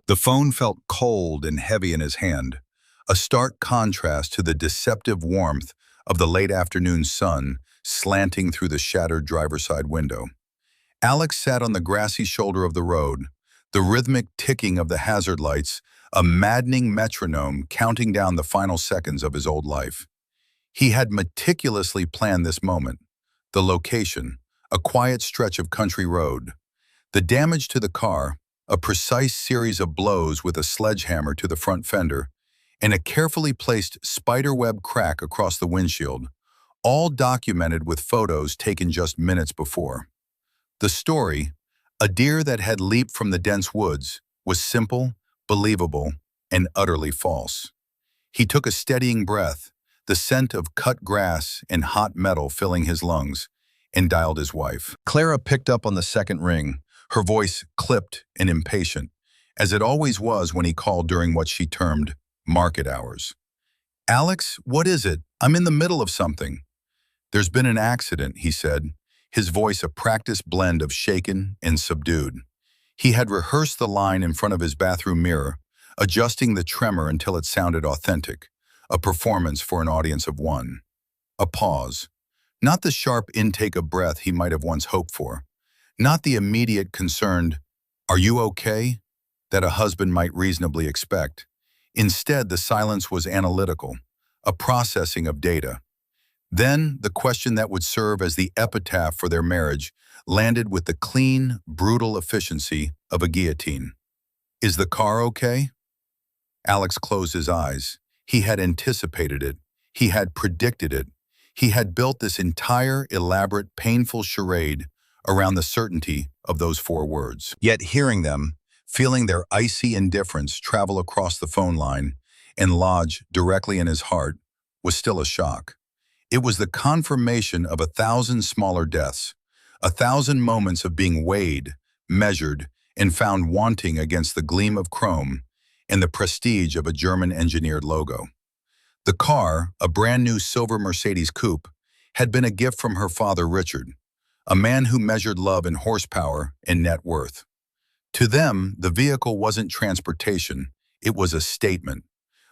The phone felt cold and heavy in his hand, a stark contrast to the deceptive warmth of the late afternoon sun slanting through the shattered driver's side window. Alex sat on the grassy shoulder of the road, the rhythmic ticking of the hazard lights, a maddening metronome counting down the final seconds of his old life. He had meticulously planned this moment, the location, a quiet stretch of country road. The damage to the car, a precise series of blows with a sledgehammer to the front fender, and a carefully placed spiderweb crack across the windshield, all documented with photos taken just minutes before. The story, a deer that had leaped from the dense woods, was simple, believable, and utterly false. He took a steadying breath, the scent of cut grass and hot metal filling his lungs, and dialed his wife. Clara picked up on the second ring, her voice clipped and impatient, as it always was when he called during what she termed market hours. "Alex, what is it? I'm in the middle of something." "There's been an accident," he said, his voice a practiced blend of shaken and subdued. He had rehearsed the line in front of his bathroom mirror, adjusting the tremor until it sounded authentic, a performance for an audience of one. A pause. Not the sharp intake of breath he might have once hoped for. Not the immediate concerned, "Are you okay?" that a husband might reasonably expect. Instead, the silence was analytical, a processing of data. Then, the question that would serve as the epitaph for their marriage landed with the clean, brutal efficiency of a guillotine. "Is the car okay?" Alex closed his eyes. He had anticipated it. He had predicted it. He had built this entire, elaborate, painful charade around the certainty of those four words. Yet hearing them, feeling their icy indifference travel across the phone line and lodge directly in his heart, was still a shock. It was the confirmation of 1,000 smaller deaths, 1,000 moments of being weighed, measured, and found wanting against the gleam of chrome and the prestige of a German-engineered logo. The car, a brand-new silver Mercedes coupe, had been a gift from her father, Richard, a man who measured love in horsepower and net worth. To them, the vehicle wasn't transportation, it was a statement,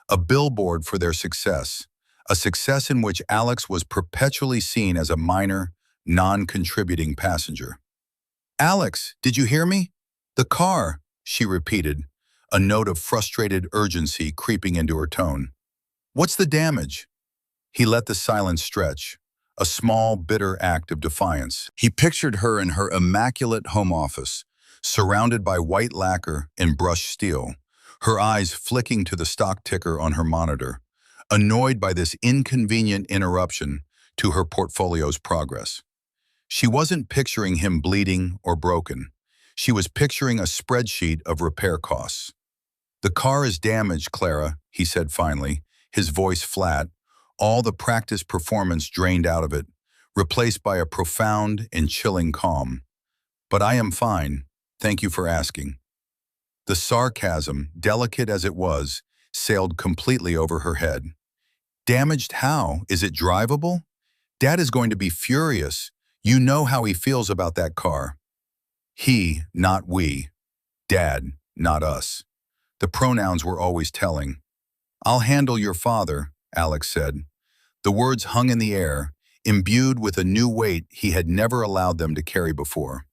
a billboard for their success, a success in which Alex was perpetually seen as a minor, non-contributing passenger. "Alex, did you hear me? The car," she repeated, a note of frustrated urgency creeping into her tone. "What's the damage?" He let the silence stretch, a small, bitter act of defiance. He pictured her in her immaculate home office, surrounded by white lacquer and brushed steel, her eyes flicking to the stock ticker on her monitor, annoyed by this inconvenient interruption to her portfolio's progress. She wasn't picturing him bleeding or broken. She was picturing a spreadsheet of repair costs. "The car is damaged, Clara," he said finally, his voice flat, all the practice performance drained out of it, replaced by a profound and chilling calm. "But I am fine. Thank you for asking." The sarcasm, delicate as it was, sailed completely over her head. "Damaged how? Is it drivable? Dad is going to be furious. You know how he feels about that car." He, not we. Dad, not us. The pronouns were always telling. "I'll handle your father," Alex said. The words hung in the air, imbued with a new weight he had never allowed them to carry before.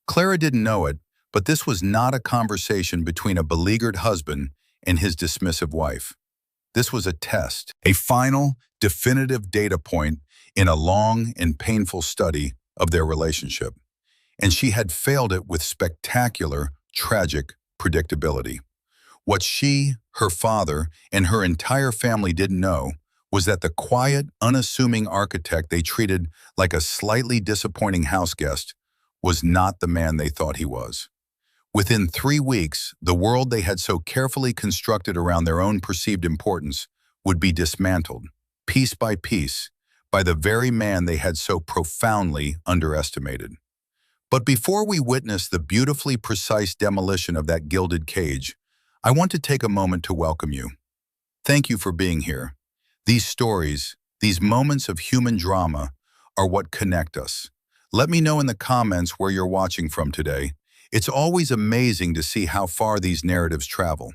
Clara didn't know it, but this was not a conversation between a beleaguered husband and his dismissive wife. This was a test, a final, definitive data point in a long and painful study of their relationship. And she had failed it with spectacular, tragic predictability. What she, her father, and her entire family didn't know was that the quiet, unassuming architect they treated like a slightly disappointing houseguest was not the man they thought he was. Within 3 weeks, the world they had so carefully constructed around their own perceived importance would be dismantled, piece by piece, by the very man they had so profoundly underestimated. But before we witness the beautifully precise demolition of that gilded cage, I want to take a moment to welcome you. Thank you for being here. These stories, these moments of human drama, are what connect us. Let me know in the comments where you're watching from today. It's always amazing to see how far these narratives travel.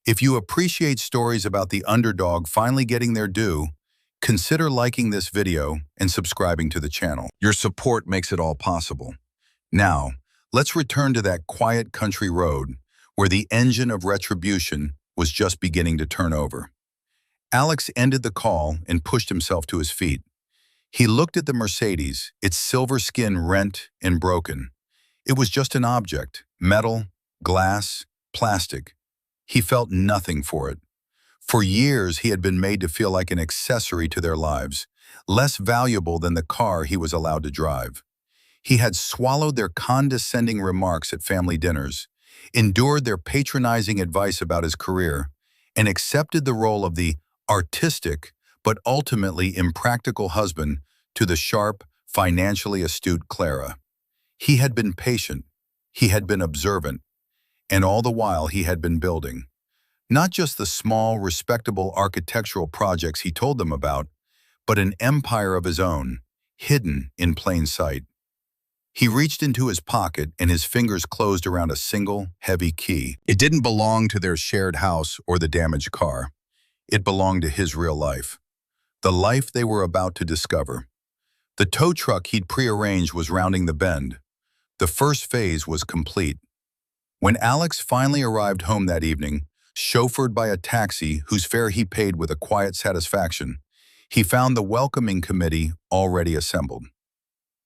If you appreciate stories about the underdog finally getting their due, consider liking this video and subscribing to the channel. Your support makes it all possible. Now, let's return to that quiet country road where the engine of retribution was just beginning to turn over. Alex ended the call and pushed himself to his feet. He looked at the Mercedes, its silver skin rent and broken. It was just an object, metal, glass, plastic. He felt nothing for it. For years, he had been made to feel like an accessory to their lives, less valuable than the car he was allowed to drive. He had swallowed their condescending remarks at family dinners, endured their patronizing advice about his career, and accepted the role of the artistic but ultimately impractical husband to the sharp, financially astute Clara. He had been patient, he had been observant, and all the while he had been building. Not just the small, respectable architectural projects he told them about, but an empire of his own, hidden in plain sight. He reached into his pocket and his fingers closed around a single, heavy key. It didn't belong to their shared house or the damaged car. It belonged to his real life. The life they were about to discover. The tow truck he'd prearranged was rounding the bend. The first phase was complete. When Alex finally arrived home that evening, chauffeured by a taxi whose fare he paid with a quiet satisfaction, he found the welcoming committee already assembled.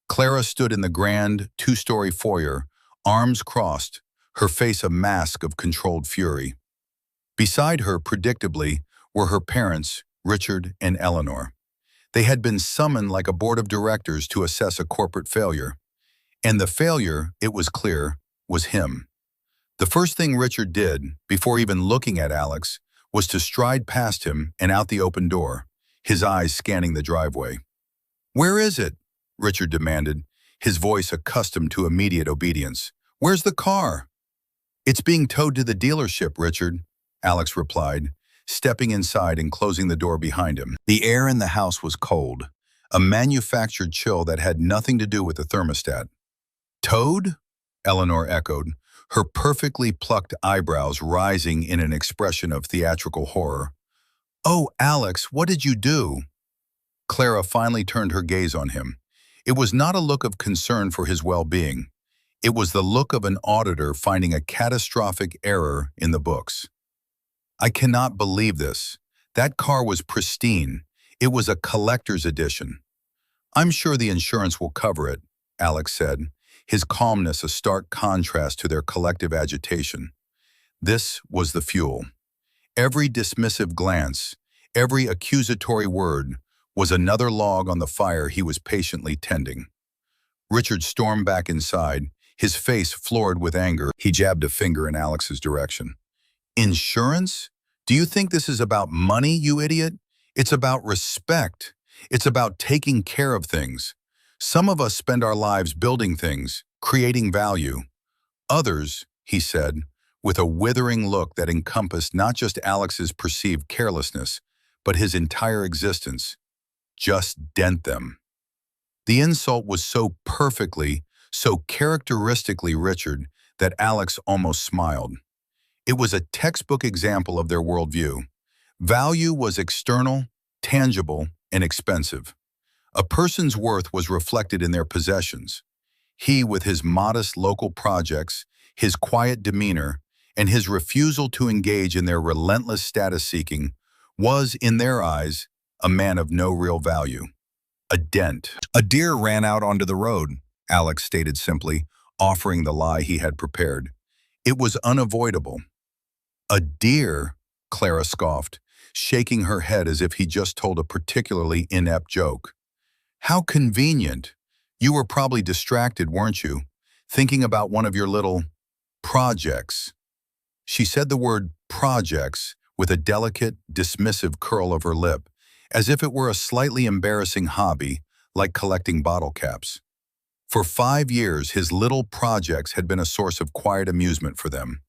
Clara stood in the grand, two-story foyer, arms crossed, her face a mask of controlled fury. Beside her, predictably, were her parents, Richard and Eleanor. They had been summoned like a board of directors to assess a corporate failure. And the failure, it was clear, was him. The first thing Richard did, before even looking at Alex, was to stride past him and out the open door, his eyes scanning the driveway. "Where is it?" Richard demanded, his voice accustomed to immediate obedience. "Where's the car?" "It's being towed to the dealership, Richard," Alex replied, stepping inside and closing the door behind him. The air in the house was cold, a manufactured chill that had nothing to do with the thermostat. "Towed?" Eleanor echoed, her perfectly plucked eyebrows rising in an expression of theatrical horror. "Oh, Alex, what did you do?" Clara finally turned her gaze on him. It was not a look of concern for his well-being. It was the look of an auditor finding a catastrophic error in the books. "I cannot believe this. That car was pristine. It was a collector's edition." "I'm sure the insurance will cover it," Alex said, his calmness a stark contrast to their collective agitation. This was the fuel. Every dismissive glance, every accusatory word, was another log on the fire he was patiently tending. Richard stormed back inside, his face floored with anger. He jabbed a finger in Alex's direction. "Insurance? Do you think this is about money, you idiot? It's about respect. It's about taking care of things. Some of us spend our lives building things, creating value. Others," he said, with a withering look that encompassed not just Alex's perceived carelessness, but his entire existence, "just dent them." The insult was so perfectly, so characteristically Richard that Alex almost smiled. It was a textbook example of their worldview. Value was external, tangible, and expensive. A person's worth was reflected in their possessions. He, with his modest local projects, his quiet demeanor, and his refusal to engage in their relentless status-seeking, was, in their eyes, a man of no real value. A dent. "A deer ran out onto the road," Alex stated simply, offering the lie he had prepared. "It was unavoidable." "A deer?" Clara scoffed, shaking her head as if he just told a particularly inept joke. "How convenient. You were probably distracted, weren't you? Thinking about one of your little projects." She said the word projects with a delicate, dismissive curl of her lip, as if it were a slightly embarrassing hobby, like collecting bottle caps. For 5 years, his little projects had been a source of quiet amusement for them.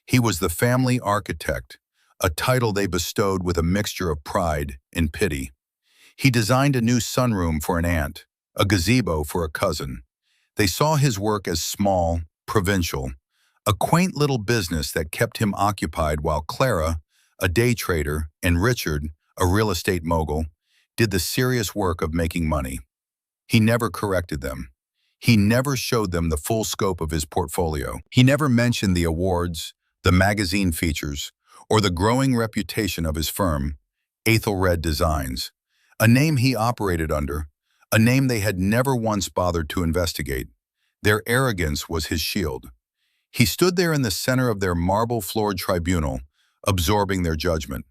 He was the family architect, a title they bestowed with a mixture of pride and pity. He designed a new sunroom for an aunt, a gazebo for a cousin. They saw his work as small, provincial, a quaint little business that kept him occupied while Clara, a day trader, and Richard, a real estate mogul, did the serious work of making money. He never corrected them. He never showed them the full scope of his portfolio. He never mentioned the awards, the magazine features, or the growing reputation of his firm, Aethelred Designs, a name he operated under, a name they had never once bothered to investigate. Their arrogance was his shield. He stood there in the center of their marble-floored tribunal, absorbing their judgment.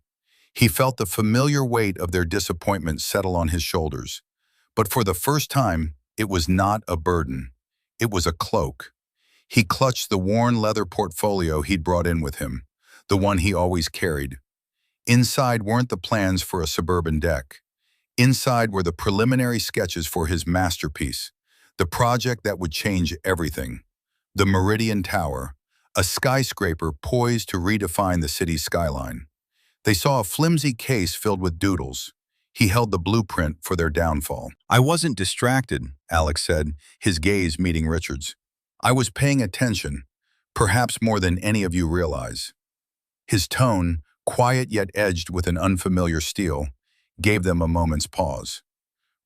He felt the familiar weight of their disappointment settle on his shoulders. But for the first time, it was not a burden. It was a cloak. He clutched the worn leather portfolio he'd brought in with him, the one he always carried. Inside weren't the plans for a suburban deck. Inside were the preliminary sketches for his masterpiece, the project that would change everything. The Meridian Tower, a skyscraper poised to redefine the city's skyline. They saw a flimsy case filled with doodles. He held the blueprint for their downfall. "I wasn't distracted," Alex said, his gaze meeting Richard's. "I was paying attention, perhaps more than any of you realize." His tone, quiet yet edged with an unfamiliar steel, gave them a moment's pause.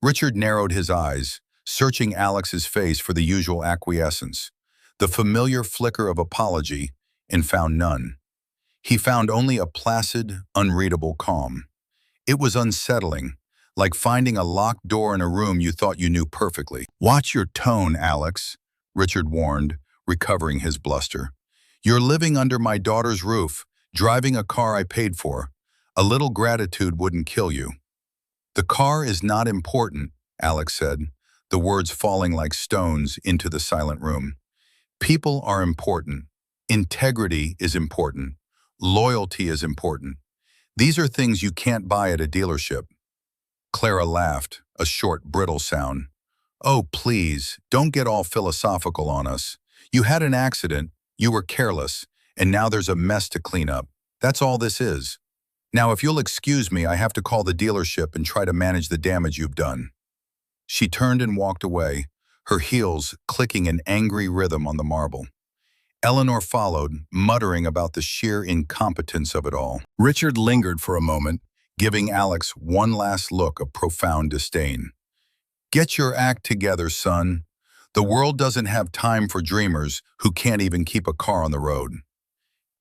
Richard narrowed his eyes, searching Alex's face for the usual acquiescence, the familiar flicker of apology, and found none. He found only a placid, unreadable calm. It was unsettling, like finding a locked door in a room you thought you knew perfectly. "Watch your tone, Alex," Richard warned, recovering his bluster. "You're living under my daughter's roof, driving a car I paid for. A little gratitude wouldn't kill you." "The car is not important," Alex said, the words falling like stones into the silent room. "People are important. Integrity is important. Loyalty is important. These are things you can't buy at a dealership." Clara laughed, a short, brittle sound. "Oh, please, don't get all philosophical on us. You had an accident, you were careless, and now there's a mess to clean up. That's all this is. Now, if you'll excuse me, I have to call the dealership and try to manage the damage you've done." She turned and walked away, her heels clicking in angry rhythm on the marble. Eleanor followed, muttering about the sheer incompetence of it all. Richard lingered for a moment, giving Alex one last look of profound disdain. "Get your act together, son. The world doesn't have time for dreamers who can't even keep a car on the road."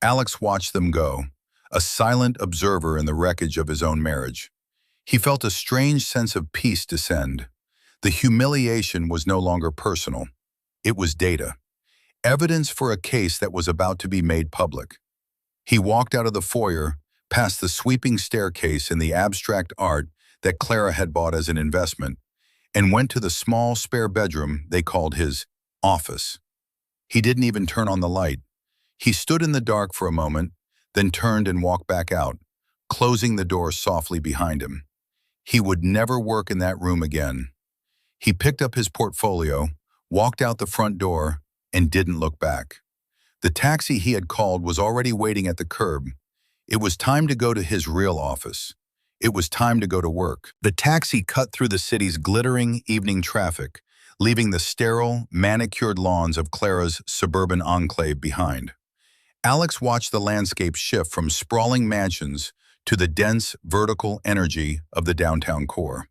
Alex watched them go, a silent observer in the wreckage of his own marriage. He felt a strange sense of peace descend. The humiliation was no longer personal. It was data. Evidence for a case that was about to be made public. He walked out of the foyer, past the sweeping staircase and the abstract art that Clara had bought as an investment, and went to the small spare bedroom they called his office. He didn't even turn on the light. He stood in the dark for a moment, then turned and walked back out, closing the door softly behind him. He would never work in that room again. He picked up his portfolio, walked out the front door, and didn't look back. The taxi he had called was already waiting at the curb. It was time to go to his real office. It was time to go to work. The taxi cut through the city's glittering evening traffic, leaving the sterile, manicured lawns of Clara's suburban enclave behind. Alex watched the landscape shift from sprawling mansions to the dense, vertical energy of the downtown core.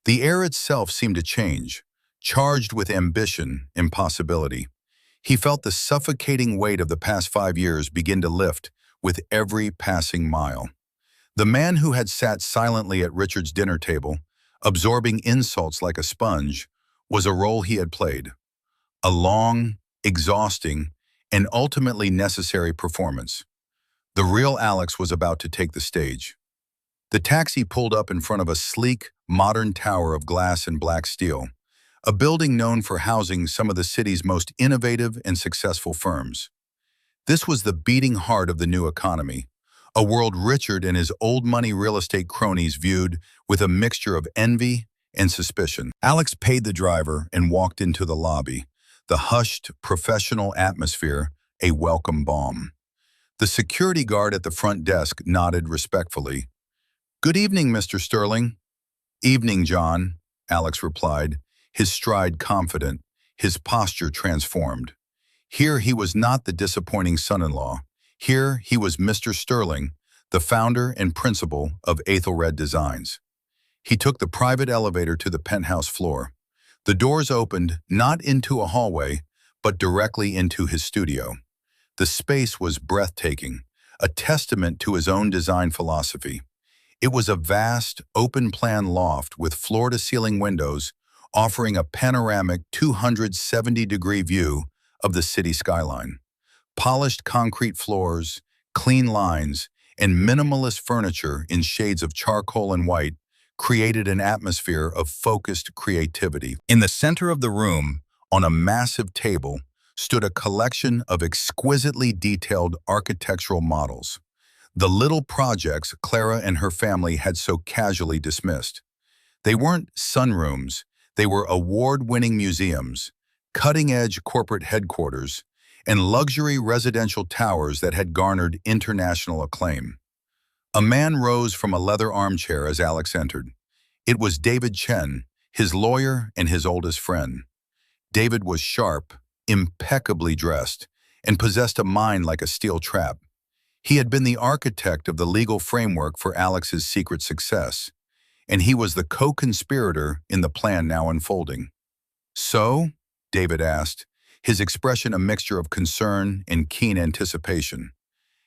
The air itself seemed to change, charged with ambition and possibility. He felt the suffocating weight of the past 5 years begin to lift with every passing mile. The man who had sat silently at Richard's dinner table, absorbing insults like a sponge, was a role he had played. A long, exhausting, and ultimately necessary performance. The real Alex was about to take the stage. The taxi pulled up in front of a sleek, modern tower of glass and black steel, a building known for housing some of the city's most innovative and successful firms. This was the beating heart of the new economy, a world Richard and his old money real estate cronies viewed with a mixture of envy and suspicion. Alex paid the driver and walked into the lobby, the hushed, professional atmosphere a welcome balm. The security guard at the front desk nodded respectfully. "Good evening, Mr. Sterling." "Evening, John," Alex replied, his stride confident, his posture transformed. Here he was not the disappointing son-in-law. Here he was Mr. Sterling, the founder and principal of Aethelred Designs. He took the private elevator to the penthouse floor. The doors opened not into a hallway, but directly into his studio. The space was breathtaking, a testament to his own design philosophy. It was a vast, open-plan loft with floor-to-ceiling windows offering a panoramic 270-degree view of the city skyline. Polished concrete floors, clean lines, and minimalist furniture in shades of charcoal and white created an atmosphere of focused creativity. In the center of the room, on a massive table, stood a collection of exquisitely detailed architectural models, the little projects Clara and her family had so casually dismissed. They weren't sunrooms, they were award-winning museums, cutting-edge corporate headquarters, and luxury residential towers that had garnered international acclaim. A man rose from a leather armchair as Alex entered. It was David Chen, his lawyer and his oldest friend. David was sharp, impeccably dressed, and possessed a mind like a steel trap. He had been the architect of the legal framework for Alex's secret success, and he was the co-conspirator in the plan now unfolding. "So?" David asked, his expression a mixture of concern and keen anticipation.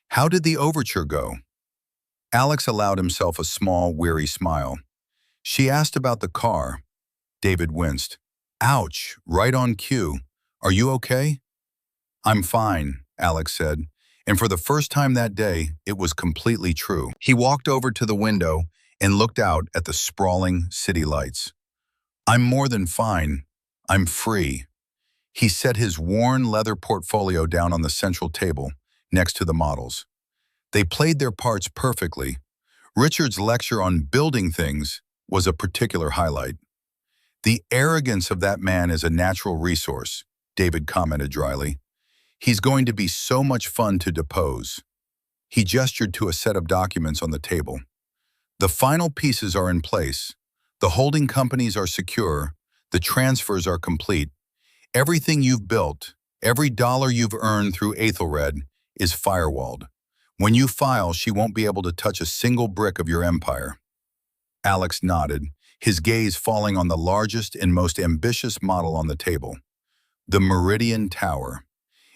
"How did the overture go?" Alex allowed himself a small, weary smile. "She asked about the car." David winced. "Ouch, right on cue. Are you okay?" "I'm fine," Alex said, and for the first time that day, it was completely true. He walked over to the window and looked out at the sprawling city lights. "I'm more than fine. I'm free." He set his worn leather portfolio down on the central table, next to the models. They played their parts perfectly. Richard's lecture on building things was a particular highlight. "The arrogance of that man is a natural resource," David commented dryly. "He's going to be so much fun to depose." He gestured to a set of documents on the table. "The final pieces are in place. The holding companies are secure. The transfers are complete. Everything you've built, every dollar you've earned through Aethelred, is firewalled. When you file, she won't be able to touch a single brick of your empire." Alex nodded, his gaze falling on the largest and most ambitious model on the table, the Meridian Tower.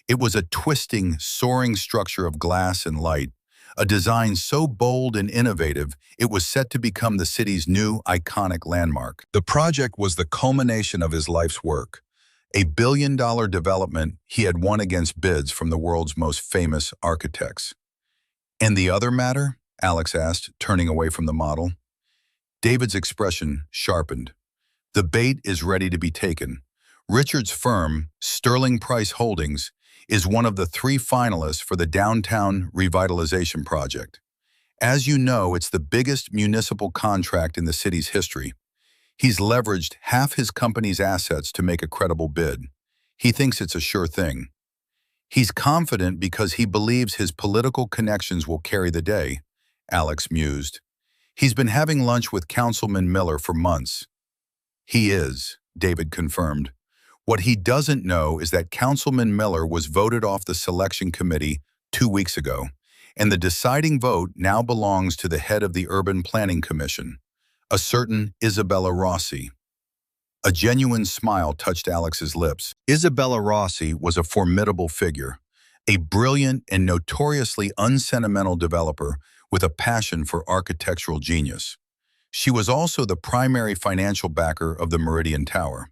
It was a twisting, soaring structure of glass and light, a design so bold and innovative it was set to become the city's new iconic landmark. The project was the culmination of his life's work, a billion-dollar development he had won against bids from the world's most famous architects. "And the other matter?" Alex asked, turning away from the model. David's expression sharpened. "The bait is ready to be taken. Richard's firm, Sterling Price Holdings, is one of the 3 finalists for the Downtown Revitalization Project. As you know, it's the biggest municipal contract in the city's history. He's leveraged half his company's assets to make a credible bid. He thinks it's a sure thing. He's confident because he believes his political connections will carry the day," Alex mused. "He's been having lunch with Councilman Miller for months." "He is," David confirmed. "What he doesn't know is that Councilman Miller was voted off the selection committee 2 weeks ago, and the deciding vote now belongs to the head of the Urban Planning Commission, a certain Isabella Rossi." A genuine smile touched Alex's lips. Isabella Rossi was a formidable figure, a brilliant and notoriously unsentimental developer with a passion for architectural genius. She was also the primary financial backer of the Meridian Tower.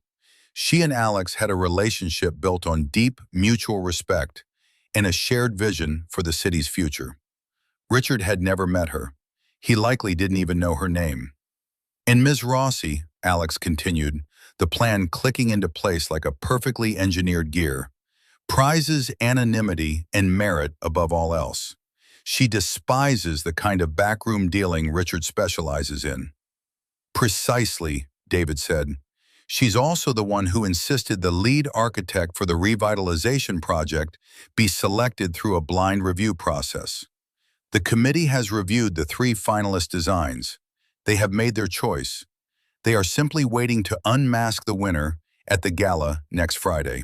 She and Alex had a relationship built on deep mutual respect and a shared vision for the city's future. Richard had never met her. He likely didn't even know her name. "And Ms. Rossi," Alex continued, the plan clicking into place like a perfectly engineered gear, "prizes anonymity and merit above all else. She despises the kind of backroom dealing Richard specializes in." "Precisely," David said. "She's also the one who insisted the lead architect for the revitalization project be selected through a blind review process. The committee has reviewed the 3 finalist designs. They have made their choice. They are simply waiting to unmask the winner at the gala next Friday."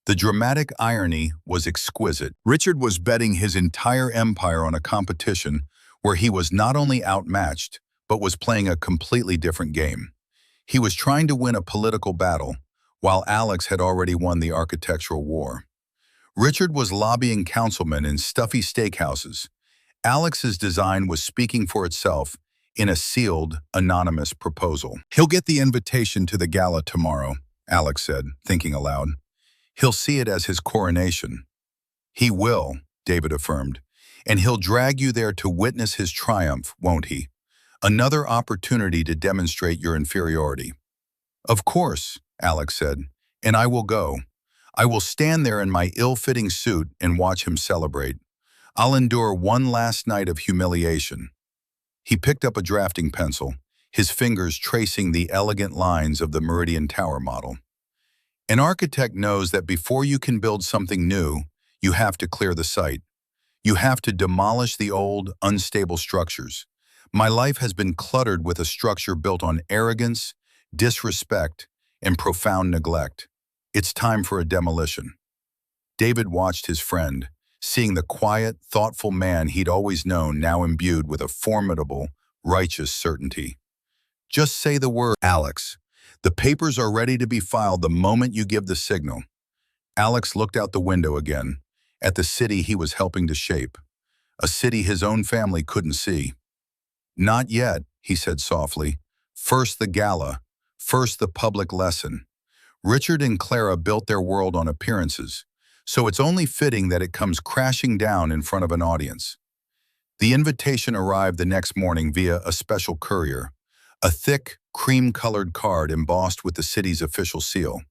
The dramatic irony was exquisite. Richard was betting his entire empire on a competition where he was not only outmatched, but was playing a completely different game. He was trying to win a political battle, while Alex had already won the architectural war. Richard was lobbying councilmen in stuffy steakhouses. Alex's design was speaking for itself in a sealed, anonymous proposal. "He'll get the invitation to the gala tomorrow," Alex said, thinking aloud. "He'll see it as his coronation." "He will," David affirmed, "and he'll drag you there to witness his triumph, won't he? Another opportunity to demonstrate your inferiority." "Of course," Alex said, "and I will go. I will stand there in my ill-fitting suit and watch him celebrate. I'll endure one last night of humiliation." He picked up a drafting pencil, his fingers tracing the elegant lines of the Meridian Tower model. An architect knows that before you can build something new, you have to clear the site. You have to demolish the old, unstable structures. My life has been cluttered with a structure built on arrogance, disrespect, and profound neglect. It's time for a demolition. David watched his friend, seeing the quiet, thoughtful man he'd always known now imbued with a formidable, righteous certainty. "Just say the word, Alex. The papers are ready to be filed the moment you give the signal." Alex looked out the window again, at the city he was helping to shape, a city his own family couldn't see. "Not yet," he said softly. "First the gala, first the public lesson." Richard and Clara built their world on appearances, so it's only fitting that it comes crashing down in front of an audience. The invitation arrived the next morning via a special courier, a thick, cream-colored card embossed with the city's official seal.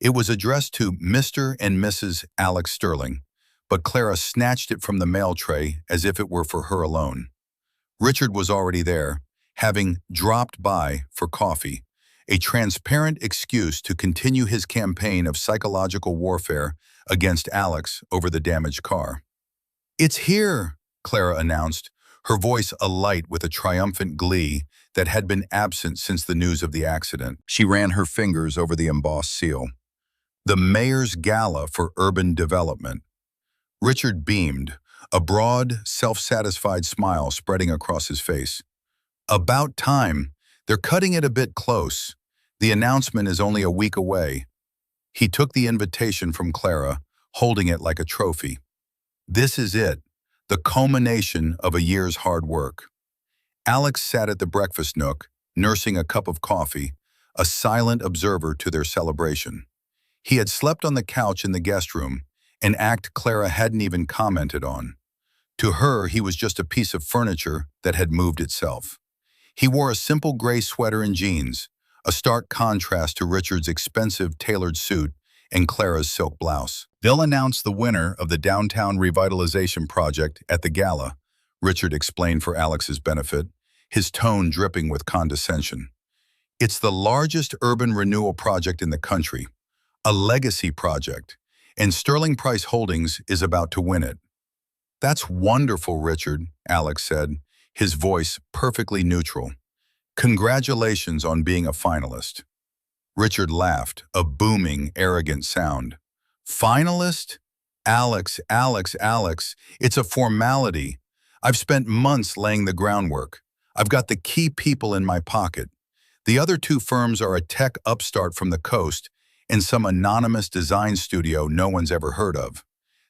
It was addressed to Mr. and Mrs. Alex Sterling, but Clara snatched it from the mail tray as if it were for her alone. Richard was already there, having dropped by for coffee, a transparent excuse to continue his campaign of psychological warfare against Alex over the damaged car. "It's here," Clara announced, her voice alight with a triumphant glee that had been absent since the news of the accident. She ran her fingers over the embossed seal. "The Mayor's Gala for Urban Development." Richard beamed, a broad, self-satisfied smile spreading across his face. "About time. They're cutting it a bit close. The announcement is only a week away." He took the invitation from Clara, holding it like a trophy. "This is it, the culmination of a year's hard work." Alex sat at the breakfast nook, nursing a cup of coffee, a silent observer to their celebration. He had slept on the couch in the guest room, an act Clara hadn't even commented on. To her, he was just a piece of furniture that had moved itself. He wore a simple gray sweater and jeans, a stark contrast to Richard's expensive tailored suit and Clara's silk blouse. "They'll announce the winner of the downtown revitalization project at the gala," Richard explained for Alex's benefit, his tone dripping with condescension. "It's the largest urban renewal project in the country, a legacy project, and Sterling Price Holdings is about to win it." "That's wonderful, Richard," Alex said, his voice perfectly neutral. "Congratulations on being a finalist." Richard laughed, a booming, arrogant sound. "Finalist? Alex, Alex, Alex, it's a formality. I've spent months laying the groundwork. I've got the key people in my pocket. The other two firms are a tech upstart from the coast and some anonymous design studio no one's ever heard of.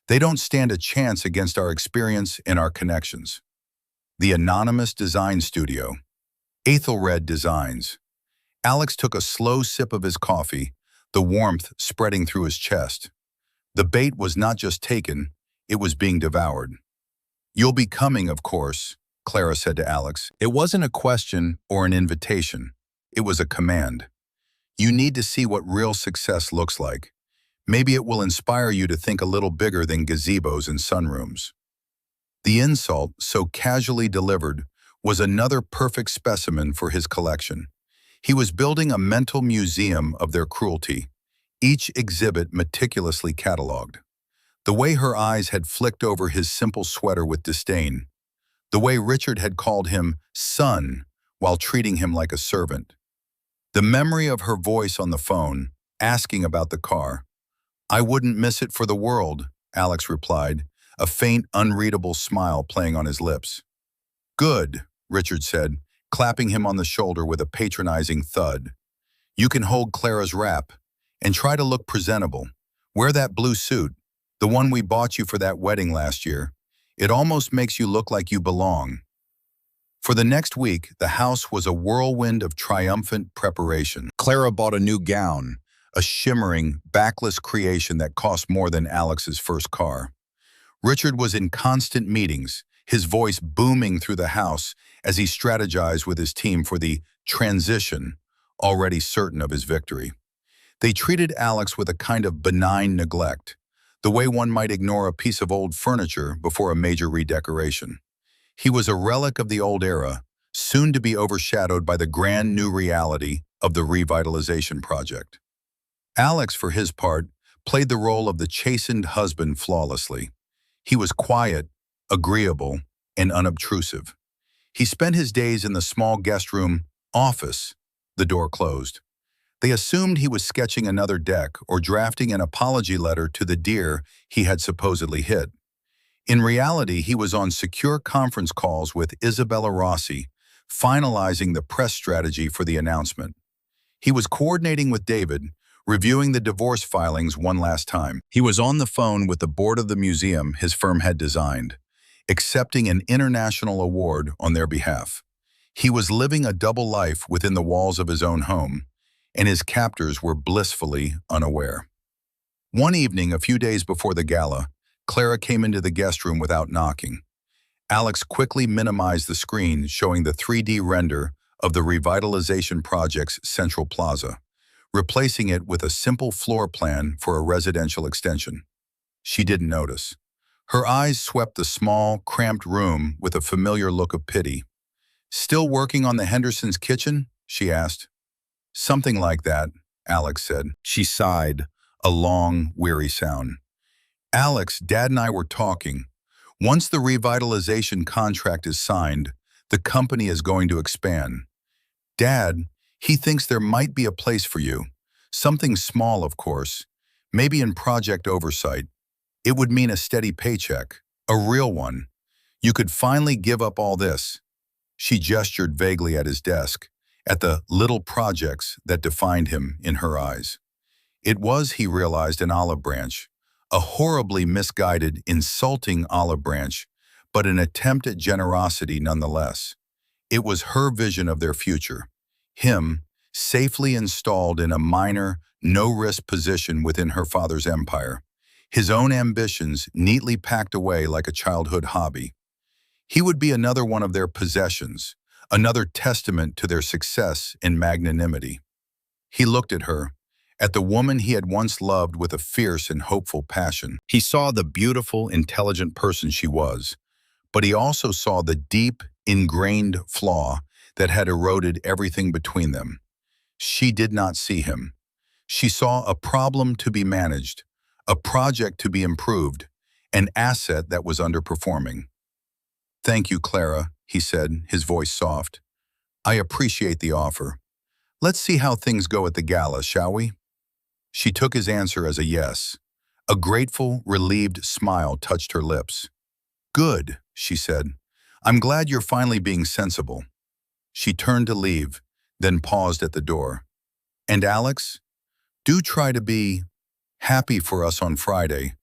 They don't stand a chance against our experience and our connections." The anonymous design studio. Aethelred Designs. Alex took a slow sip of his coffee, the warmth spreading through his chest. The bait was not just taken, it was being devoured. "You'll be coming, of course," Clara said to Alex. It wasn't a question or an invitation. It was a command. "You need to see what real success looks like. Maybe it will inspire you to think a little bigger than gazebos and sunrooms." The insult, so casually delivered, was another perfect specimen for his collection. He was building a mental museum of their cruelty, each exhibit meticulously catalogued. The way her eyes had flicked over his simple sweater with disdain. The way Richard had called him son while treating him like a servant. The memory of her voice on the phone, asking about the car. I wouldn't miss it for the world, Alex replied, a faint, unreadable smile playing on his lips. Good, Richard said, clapping him on the shoulder with a patronizing thud. You can hold Clara's wrap and try to look presentable. Wear that blue suit, the one we bought you for that wedding last year. It almost makes you look like you belong. For the next week, the house was a whirlwind of triumphant preparation. Clara bought a new gown, a shimmering, backless creation that cost more than Alex's first car. Richard was in constant meetings, his voice booming through the house as he strategized with his team for the transition, already certain of his victory. They treated Alex with a kind of benign neglect, the way one might ignore a piece of old furniture before a major redecoration. He was a relic of the old era, soon to be overshadowed by the grand new reality of the revitalization project. Alex, for his part, played the role of the chastened husband flawlessly. He was quiet, agreeable, and unobtrusive. He spent his days in the small guest room office, the door closed. They assumed he was sketching another deck or drafting an apology letter to the deer he had supposedly hit. In reality, he was on secure conference calls with Isabella Rossi, finalizing the press strategy for the announcement. He was coordinating with David, reviewing the divorce filings one last time. He was on the phone with the board of the museum his firm had designed, accepting an international award on their behalf. He was living a double life within the walls of his own home, and his captors were blissfully unaware. One evening, a few days before the gala, Clara came into the guest room without knocking. Alex quickly minimized the screen showing the 3D render of the revitalization project's central plaza, replacing it with a simple floor plan for a residential extension. She didn't notice. Her eyes swept the small, cramped room with a familiar look of pity. "Still working on the Hendersons' kitchen?" she asked. "Something like that," Alex said. She sighed, a long, weary sound. "Alex, Dad and I were talking. Once the revitalization contract is signed, the company is going to expand. Dad, he thinks there might be a place for you. Something small, of course. Maybe in project oversight. It would mean a steady paycheck. A real one. You could finally give up all this." She gestured vaguely at his desk, at the little projects that defined him in her eyes. It was, he realized, an olive branch. A horribly misguided, insulting olive branch, but an attempt at generosity nonetheless. It was her vision of their future. Him, safely installed in a minor, no-risk position within her father's empire. His own ambitions neatly packed away like a childhood hobby. He would be another one of their possessions, another testament to their success and magnanimity. He looked at her, at the woman he had once loved with a fierce and hopeful passion. He saw the beautiful, intelligent person she was, but he also saw the deep, ingrained flaw that had eroded everything between them. She did not see him. She saw a problem to be managed, a project to be improved, an asset that was underperforming. "Thank you, Clara," he said, his voice soft. "I appreciate the offer. Let's see how things go at the gala, shall we?" She took his answer as a yes. A grateful, relieved smile touched her lips. "Good," she said. "I'm glad you're finally being sensible." She turned to leave, then paused at the door. "And Alex, do try to be happy for us on Friday.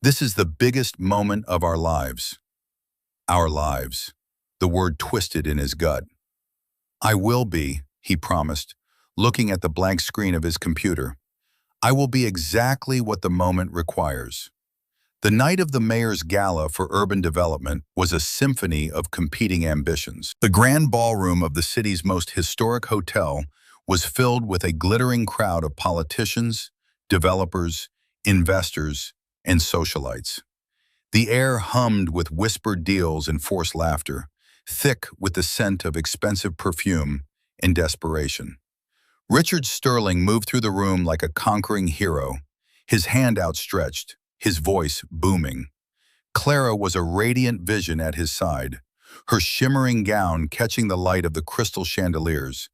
This is the biggest moment of our lives." Our lives. The word twisted in his gut. "I will be," he promised, looking at the blank screen of his computer. "I will be exactly what the moment requires." The night of the mayor's gala for urban development was a symphony of competing ambitions. The grand ballroom of the city's most historic hotel was filled with a glittering crowd of politicians, developers, investors, and socialites. The air hummed with whispered deals and forced laughter, thick with the scent of expensive perfume and desperation. Richard Sterling moved through the room like a conquering hero, his hand outstretched, his voice booming. Clara was a radiant vision at his side, her shimmering gown catching the light of the crystal chandeliers.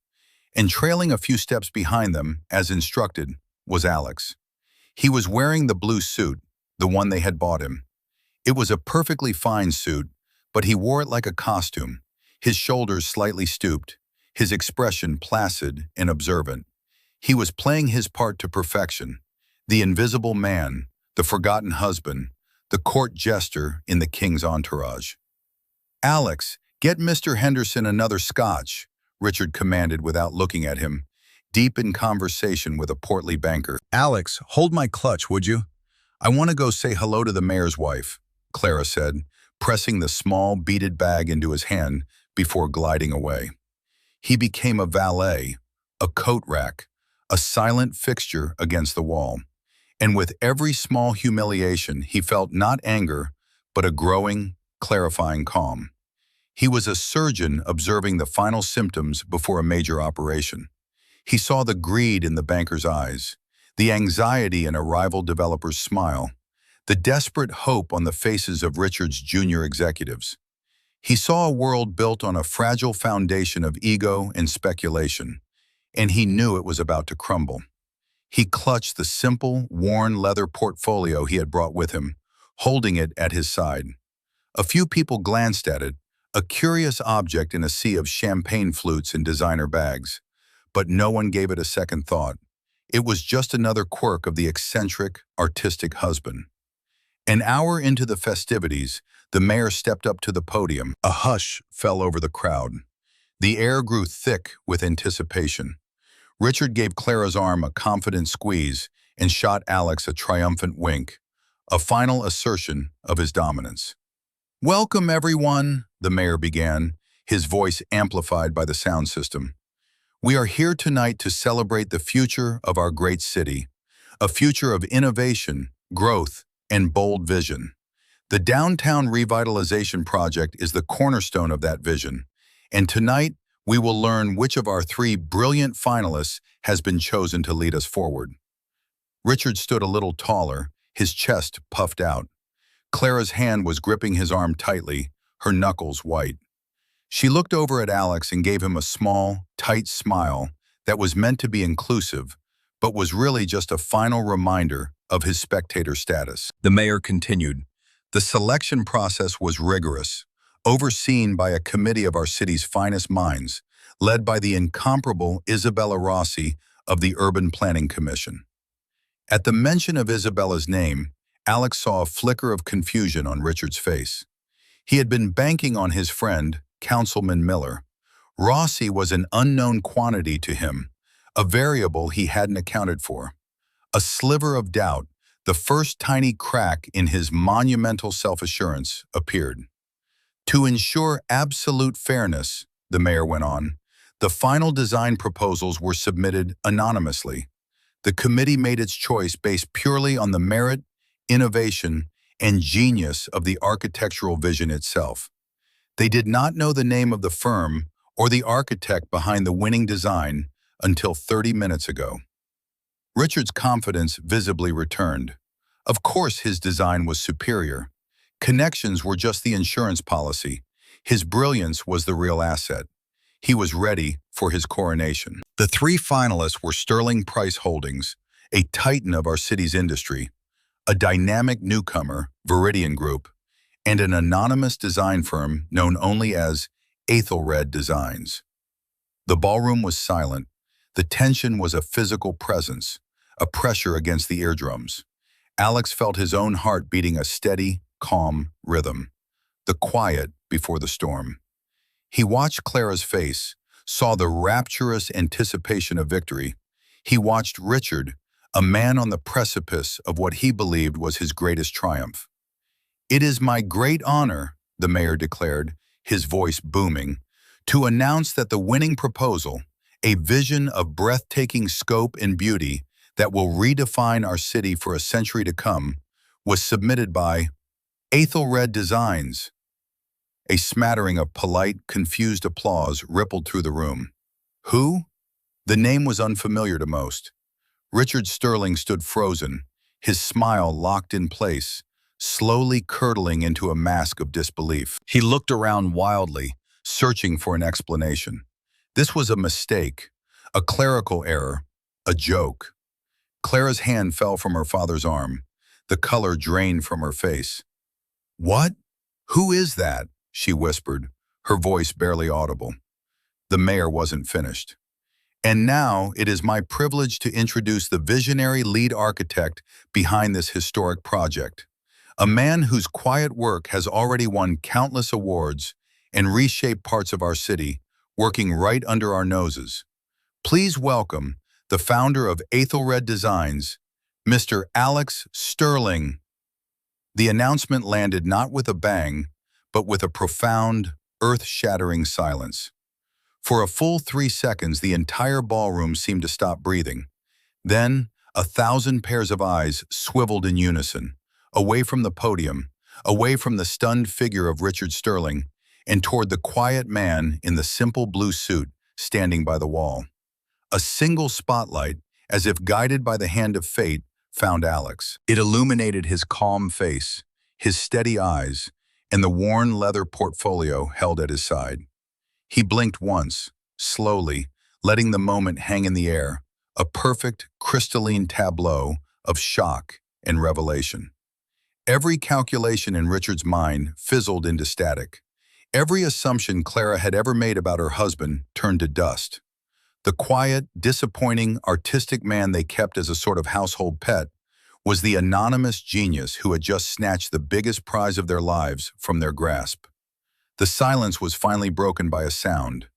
And trailing a few steps behind them, as instructed, was Alex. He was wearing the blue suit, the one they had bought him. It was a perfectly fine suit, but he wore it like a costume, his shoulders slightly stooped, his expression placid and observant. He was playing his part to perfection, the invisible man, the forgotten husband, the court jester in the king's entourage. "Alex, get Mr. Henderson another scotch," Richard commanded without looking at him, deep in conversation with a portly banker. "Alex, hold my clutch, would you? I want to go say hello to the mayor's wife," Clara said, pressing the small beaded bag into his hand before gliding away. He became a valet, a coat rack, a silent fixture against the wall. And with every small humiliation, he felt not anger, but a growing, clarifying calm. He was a surgeon observing the final symptoms before a major operation. He saw the greed in the banker's eyes, the anxiety in a rival developer's smile, the desperate hope on the faces of Richard's junior executives. He saw a world built on a fragile foundation of ego and speculation, and he knew it was about to crumble. He clutched the simple, worn leather portfolio he had brought with him, holding it at his side. A few people glanced at it, a curious object in a sea of champagne flutes and designer bags, but no one gave it a second thought. It was just another quirk of the eccentric, artistic husband. An hour into the festivities, the mayor stepped up to the podium. A hush fell over the crowd. The air grew thick with anticipation. Richard gave Clara's arm a confident squeeze and shot Alex a triumphant wink, a final assertion of his dominance. "Welcome, everyone," the mayor began, his voice amplified by the sound system. "We are here tonight to celebrate the future of our great city, a future of innovation, growth, and bold vision. The Downtown Revitalization Project is the cornerstone of that vision, and tonight we will learn which of our three brilliant finalists has been chosen to lead us forward." Richard stood a little taller, his chest puffed out. Clara's hand was gripping his arm tightly, her knuckles white. She looked over at Alex and gave him a small, tight smile that was meant to be inclusive, but was really just a final reminder of his spectator status. The mayor continued, "The selection process was rigorous, overseen by a committee of our city's finest minds, led by the incomparable Isabella Rossi of the Urban Planning Commission." At the mention of Isabella's name, Alex saw a flicker of confusion on Richard's face. He had been banking on his friend, Councilman Miller. Rossi was an unknown quantity to him, a variable he hadn't accounted for. A sliver of doubt, the first tiny crack in his monumental self-assurance, appeared. "To ensure absolute fairness," the mayor went on, "the final design proposals were submitted anonymously. The committee made its choice based purely on the merit, innovation, and genius of the architectural vision itself. They did not know the name of the firm or the architect behind the winning design until 30 minutes ago." Richard's confidence visibly returned. Of course his design was superior. Connections were just the insurance policy. His brilliance was the real asset. He was ready for his coronation. The three finalists were Sterling Price Holdings, a titan of our city's industry, a dynamic newcomer, Viridian Group, and an anonymous design firm known only as Ethelred Designs. The ballroom was silent. The tension was a physical presence, a pressure against the eardrums. Alex felt his own heart beating a steady, calm rhythm, the quiet before the storm. He watched Clara's face, saw the rapturous anticipation of victory. He watched Richard, a man on the precipice of what he believed was his greatest triumph. "It is my great honor," the mayor declared, his voice booming, "to announce that the winning proposal, a vision of breathtaking scope and beauty that will redefine our city for a century to come, was submitted by Ethelred Designs." A smattering of polite, confused applause rippled through the room. Who? The name was unfamiliar to most. Richard Sterling stood frozen, his smile locked in place, slowly curdling into a mask of disbelief. He looked around wildly, searching for an explanation. This was a mistake, a clerical error, a joke. Clara's hand fell from her father's arm. The color drained from her face. "What? Who is that?" she whispered, her voice barely audible. The mayor wasn't finished. "And now it is my privilege to introduce the visionary lead architect behind this historic project, a man whose quiet work has already won countless awards and reshaped parts of our city, working right under our noses. Please welcome the founder of Aethelred Designs, Mr. Alex Sterling." The announcement landed not with a bang, but with a profound, earth-shattering silence. For a full 3 seconds, the entire ballroom seemed to stop breathing. Then, 1,000 pairs of eyes swiveled in unison, away from the podium, away from the stunned figure of Richard Sterling, and toward the quiet man in the simple blue suit standing by the wall. A single spotlight, as if guided by the hand of fate, found Alex. It illuminated his calm face, his steady eyes, and the worn leather portfolio held at his side. He blinked once, slowly, letting the moment hang in the air, a perfect, crystalline tableau of shock and revelation. Every calculation in Richard's mind fizzled into static. Every assumption Clara had ever made about her husband turned to dust. The quiet, disappointing, artistic man they kept as a sort of household pet was the anonymous genius who had just snatched the biggest prize of their lives from their grasp. The silence was finally broken by a sound.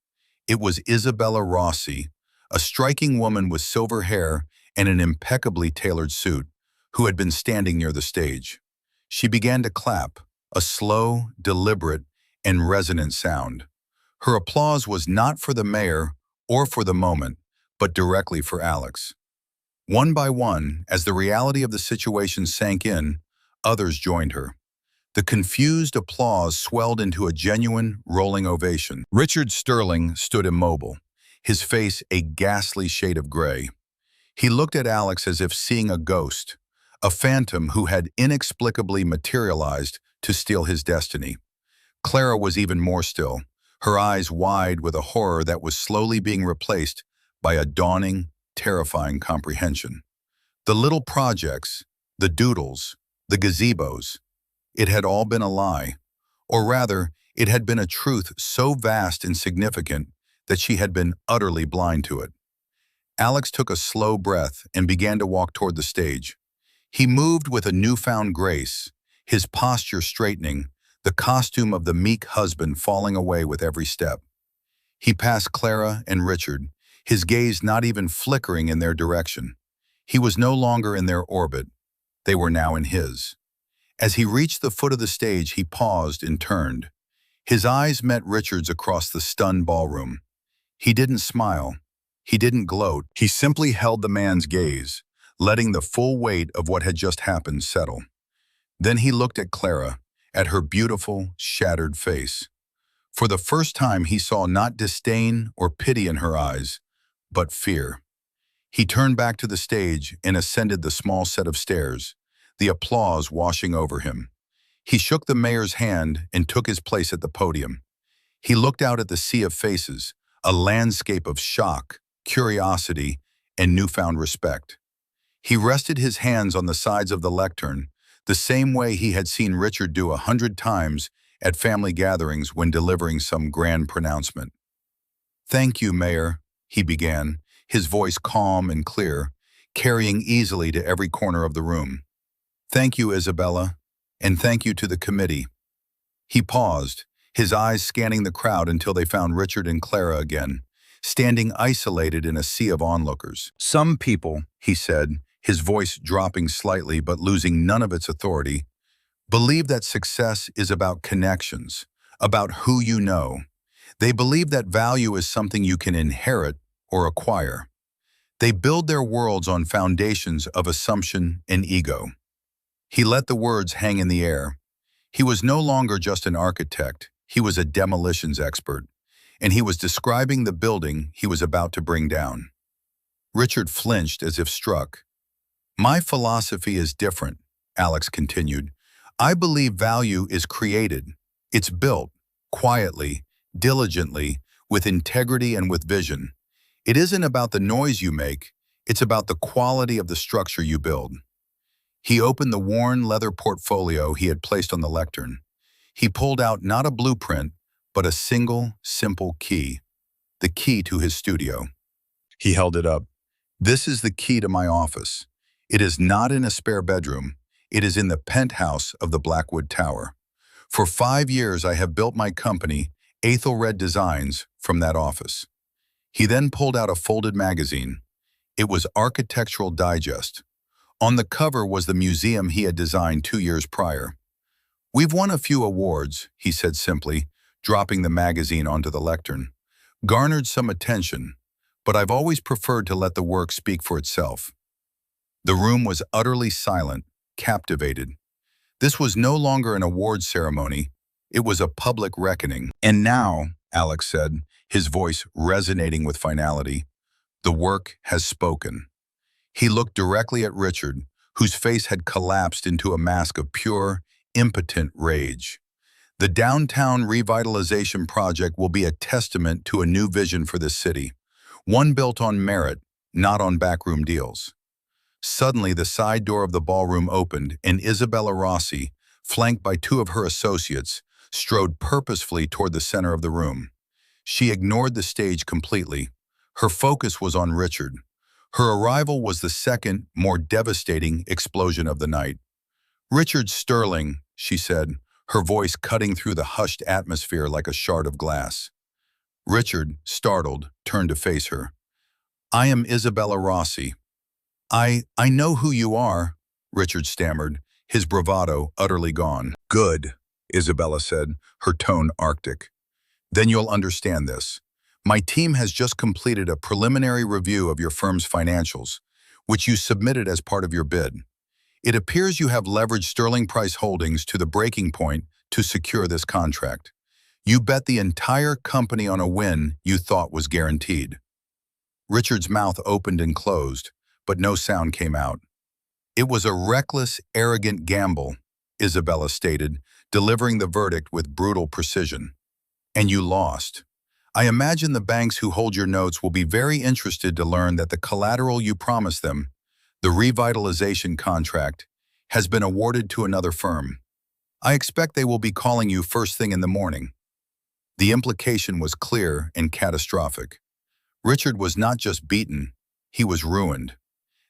It was Isabella Rossi, a striking woman with silver hair and an impeccably tailored suit, who had been standing near the stage. She began to clap, a slow, deliberate, and resonant sound. Her applause was not for the mayor or for the moment, but directly for Alex. One by one, as the reality of the situation sank in, others joined her. The confused applause swelled into a genuine, rolling ovation. Richard Sterling stood immobile, his face a ghastly shade of gray. He looked at Alex as if seeing a ghost, a phantom who had inexplicably materialized to steal his destiny. Clara was even more still, her eyes wide with a horror that was slowly being replaced by a dawning, terrifying comprehension. The little projects, the doodles, the gazebos, it had all been a lie, or rather, it had been a truth so vast and significant that she had been utterly blind to it. Alex took a slow breath and began to walk toward the stage. He moved with a newfound grace, his posture straightening, the costume of the meek husband falling away with every step. He passed Clara and Richard, his gaze not even flickering in their direction. He was no longer in their orbit. They were now in his. As he reached the foot of the stage, he paused and turned. His eyes met Richard's across the stunned ballroom. He didn't smile. He didn't gloat. He simply held the man's gaze, letting the full weight of what had just happened settle. Then he looked at Clara, at her beautiful, shattered face. For the first time, he saw not disdain or pity in her eyes, but fear. He turned back to the stage and ascended the small set of stairs, the applause washing over him. He shook the mayor's hand and took his place at the podium. He looked out at the sea of faces, a landscape of shock, curiosity, and newfound respect. He rested his hands on the sides of the lectern, the same way he had seen Richard do 100 times at family gatherings when delivering some grand pronouncement. "Thank you, Mayor," he began, his voice calm and clear, carrying easily to every corner of the room. "Thank you, Isabella, and thank you to the committee." He paused, his eyes scanning the crowd until they found Richard and Clara again, standing isolated in a sea of onlookers. "Some people," he said, his voice dropping slightly but losing none of its authority, "believe that success is about connections, about who you know. They believe that value is something you can inherit or acquire. They build their worlds on foundations of assumption and ego." He let the words hang in the air. He was no longer just an architect, he was a demolitions expert, and he was describing the building he was about to bring down. Richard flinched as if struck. "My philosophy is different," Alex continued. "I believe value is created. It's built, quietly, diligently, with integrity and with vision. It isn't about the noise you make, It's about the quality of the structure you build. He opened the worn leather portfolio he had placed on the lectern. He pulled out not a blueprint, but a single, simple key, the key to his studio. He held it up. This is the key to my office. It is not in a spare bedroom. It is in the penthouse of the Blackwood Tower. For 5 years, I have built my company, Aethelred Designs, from that office. He then pulled out a folded magazine. It was Architectural Digest. On the cover was the museum he had designed 2 years prior. We've won a few awards, he said simply, dropping the magazine onto the lectern. Garnered some attention, but I've always preferred to let the work speak for itself. The room was utterly silent, captivated. This was no longer an awards ceremony. It was a public reckoning. And now, Alex said, his voice resonating with finality, the work has spoken. He looked directly at Richard, whose face had collapsed into a mask of pure, impotent rage. The downtown revitalization project will be a testament to a new vision for this city, one built on merit, not on backroom deals. Suddenly, the side door of the ballroom opened, and Isabella Rossi, flanked by 2 of her associates, strode purposefully toward the center of the room. She ignored the stage completely. Her focus was on Richard. Her arrival was the second, more devastating explosion of the night. "Richard Sterling," she said, her voice cutting through the hushed atmosphere like a shard of glass. Richard, startled, turned to face her. "I am Isabella Rossi." I know who you are," Richard stammered, his bravado utterly gone. "Good," Isabella said, her tone arctic. "Then you'll understand this. My team has just completed a preliminary review of your firm's financials, which you submitted as part of your bid. It appears you have leveraged Sterling Price Holdings to the breaking point to secure this contract. You bet the entire company on a win you thought was guaranteed." Richard's mouth opened and closed, but no sound came out. "It was a reckless, arrogant gamble," Isabella stated, delivering the verdict with brutal precision. "And you lost. I imagine the banks who hold your notes will be very interested to learn that the collateral you promised them, the revitalization contract, has been awarded to another firm. I expect they will be calling you first thing in the morning." The implication was clear and catastrophic. Richard was not just beaten, he was ruined.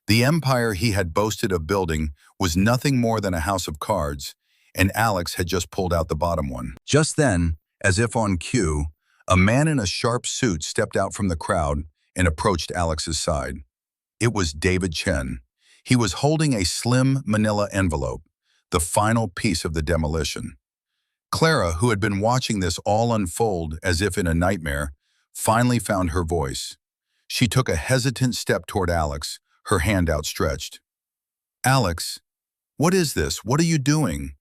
The empire he had boasted of building was nothing more than a house of cards, and Alex had just pulled out the bottom one. Just then, as if on cue, a man in a sharp suit stepped out from the crowd and approached Alex's side. It was David Chen. He was holding a slim manila envelope, the final piece of the demolition. Clara, who had been watching this all unfold as if in a nightmare, finally found her voice. She took a hesitant step toward Alex, her hand outstretched. "Alex, what is this? What are you doing?"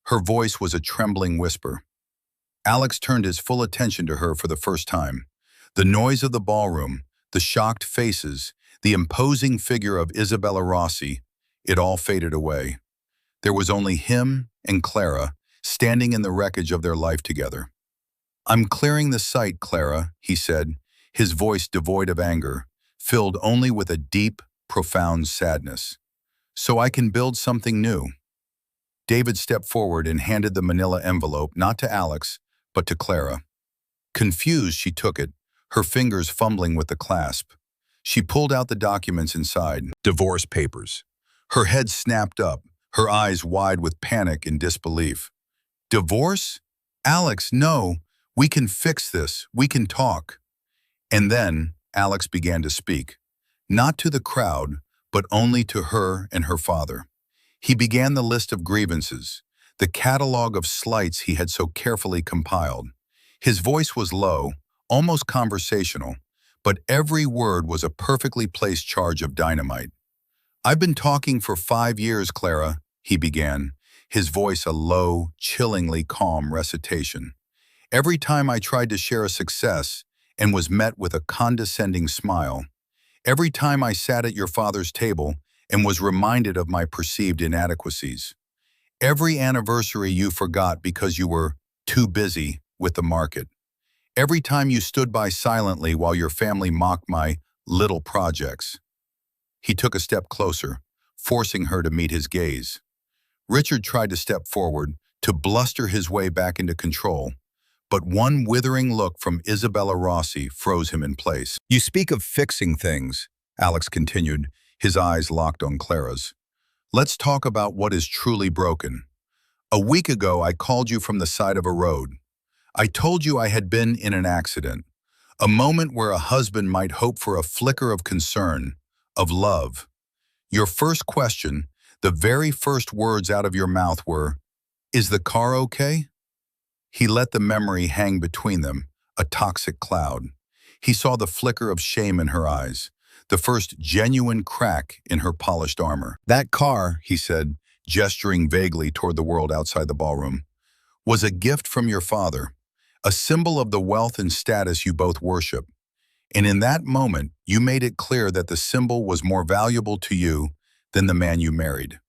Her voice was a trembling whisper. Alex turned his full attention to her for the first time. The noise of the ballroom, the shocked faces, the imposing figure of Isabella Rossi, it all faded away. There was only him and Clara, standing in the wreckage of their life together. "I'm clearing the site, Clara," he said, his voice devoid of anger, filled only with a deep, profound sadness. "So I can build something new." David stepped forward and handed the manila envelope not to Alex, but to Clara. Confused, she took it, her fingers fumbling with the clasp. She pulled out the documents inside, divorce papers. Her head snapped up, her eyes wide with panic and disbelief. "Divorce? Alex, no. We can fix this. We can talk." And then Alex began to speak, not to the crowd, but only to her and her father. He began the list of grievances, the catalog of slights he had so carefully compiled. His voice was low, almost conversational, but every word was a perfectly placed charge of dynamite. "I've been talking for 5 years, Clara," he began, his voice a low, chillingly calm recitation. "Every time I tried to share a success and was met with a condescending smile. Every time I sat at your father's table and was reminded of my perceived inadequacies. Every anniversary you forgot because you were too busy with the market. Every time you stood by silently while your family mocked my little projects. He took a step closer, forcing her to meet his gaze. Richard tried to step forward, to bluster his way back into control, but one withering look from Isabella Rossi froze him in place. "You speak of fixing things," Alex continued, his eyes locked on Clara's. "Let's talk about what is truly broken. A week ago, I called you from the side of a road. I told you I had been in an accident, a moment where a husband might hope for a flicker of concern, of love. Your first question, the very first words out of your mouth were, 'Is the car okay?'" He let the memory hang between them, a toxic cloud. He saw the flicker of shame in her eyes, the first genuine crack in her polished armor. "That car," he said, gesturing vaguely toward the world outside the ballroom, "was a gift from your father, a symbol of the wealth and status you both worship. And in that moment, you made it clear that the symbol was more valuable to you than the man you married.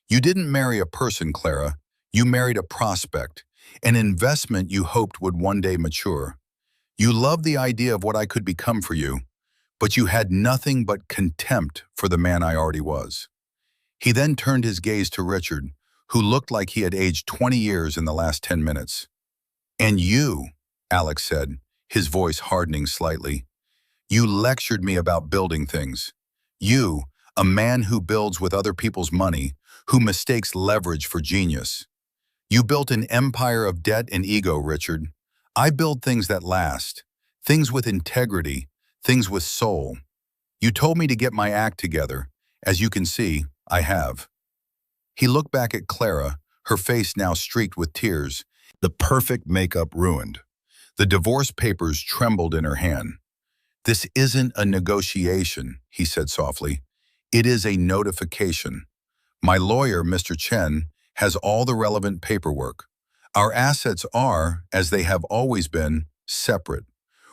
You didn't marry a person, Clara. You married a prospect, an investment you hoped would one day mature. You loved the idea of what I could become for you, but you had nothing but contempt for the man I already was." He then turned his gaze to Richard, who looked like he had aged 20 years in the last 10 minutes. "And you," Alex said, his voice hardening slightly, "you lectured me about building things. You, a man who builds with other people's money, who mistakes leverage for genius. You built an empire of debt and ego, Richard. I build things that last, things with integrity, things with soul. You told me to get my act together. As you can see, I have." He looked back at Clara, her face now streaked with tears, the perfect makeup ruined. The divorce papers trembled in her hand. "This isn't a negotiation," he said softly. "It is a notification. My lawyer, Mr. Chen, has all the relevant paperwork. Our assets are, as they have always been, separate.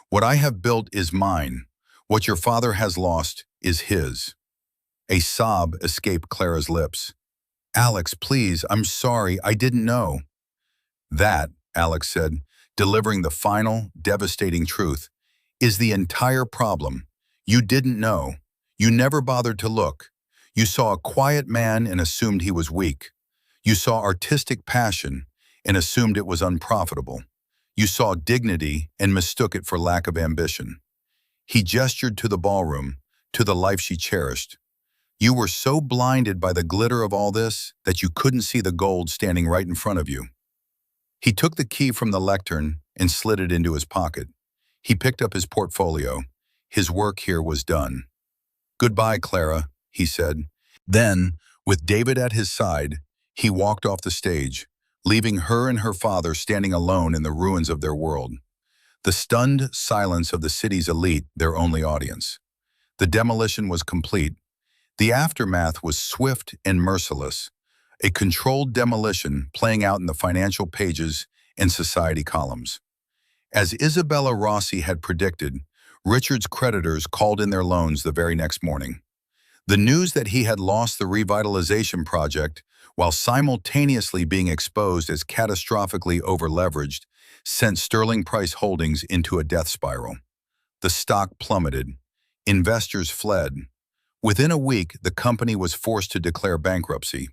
What I have built is mine. What your father has lost is his." A sob escaped Clara's lips. "Alex, please, I'm sorry, I didn't know." "That," Alex said, delivering the final, devastating truth, "is the entire problem. You didn't know. You never bothered to look. You saw a quiet man and assumed he was weak. You saw artistic passion and assumed it was unprofitable. You saw dignity and mistook it for lack of ambition." He gestured to the ballroom, to the life she cherished. "You were so blinded by the glitter of all this that you couldn't see the gold standing right in front of you." He took the key from the lectern and slid it into his pocket. He picked up his portfolio. His work here was done. "Goodbye, Clara," he said. Then, with David at his side, he walked off the stage, leaving her and her father standing alone in the ruins of their world. The stunned silence of the city's elite, their only audience. The demolition was complete. The aftermath was swift and merciless, a controlled demolition playing out in the financial pages and society columns. As Isabella Rossi had predicted, Richard's creditors called in their loans the very next morning. The news that he had lost the revitalization project while simultaneously being exposed as catastrophically overleveraged sent Sterling Price Holdings into a death spiral. The stock plummeted. Investors fled. Within a week, the company was forced to declare bankruptcy.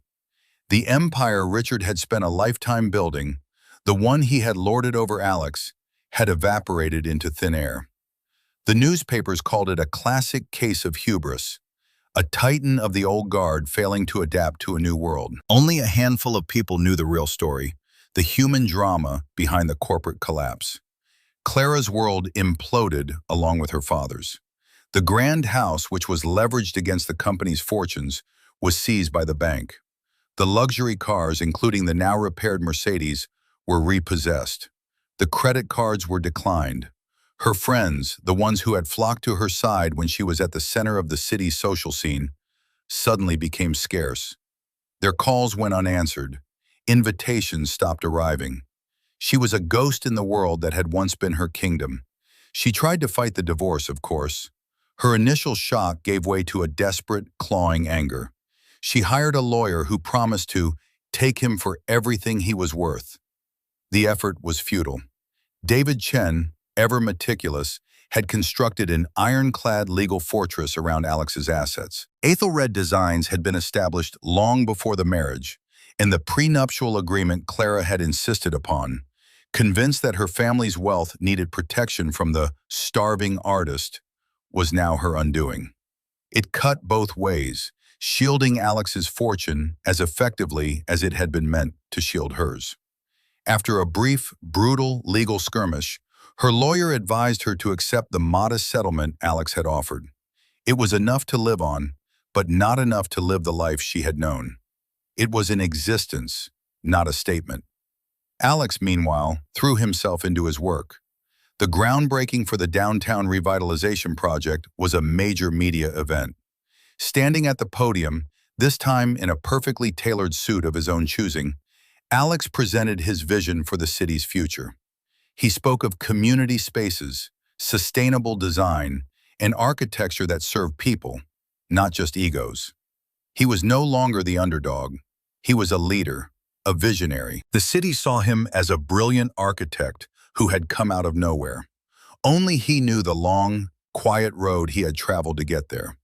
The empire Richard had spent a lifetime building, the one he had lorded over Alex, had evaporated into thin air. The newspapers called it a classic case of hubris, a titan of the old guard failing to adapt to a new world. Only a handful of people knew the real story, the human drama behind the corporate collapse. Clara's world imploded along with her father's. The grand house, which was leveraged against the company's fortunes, was seized by the bank. The luxury cars, including the now repaired Mercedes, were repossessed. The credit cards were declined. Her friends, the ones who had flocked to her side when she was at the center of the city's social scene, suddenly became scarce. Their calls went unanswered. Invitations stopped arriving. She was a ghost in the world that had once been her kingdom. She tried to fight the divorce, of course. Her initial shock gave way to a desperate, clawing anger. She hired a lawyer who promised to take him for everything he was worth. The effort was futile. David Chen, ever meticulous, had constructed an ironclad legal fortress around Alex's assets. Aethelred designs had been established long before the marriage, and the prenuptial agreement Clara had insisted upon, convinced that her family's wealth needed protection from the starving artist, was now her undoing. It cut both ways, shielding Alex's fortune as effectively as it had been meant to shield hers. After a brief, brutal legal skirmish, her lawyer advised her to accept the modest settlement Alex had offered. It was enough to live on, but not enough to live the life she had known. It was an existence, not a statement. Alex, meanwhile, threw himself into his work. The groundbreaking for the downtown revitalization project was a major media event. Standing at the podium, this time in a perfectly tailored suit of his own choosing, Alex presented his vision for the city's future. He spoke of community spaces, sustainable design, and architecture that served people, not just egos. He was no longer the underdog. He was a leader, a visionary. The city saw him as a brilliant architect who had come out of nowhere. Only he knew the long, quiet road he had traveled to get there.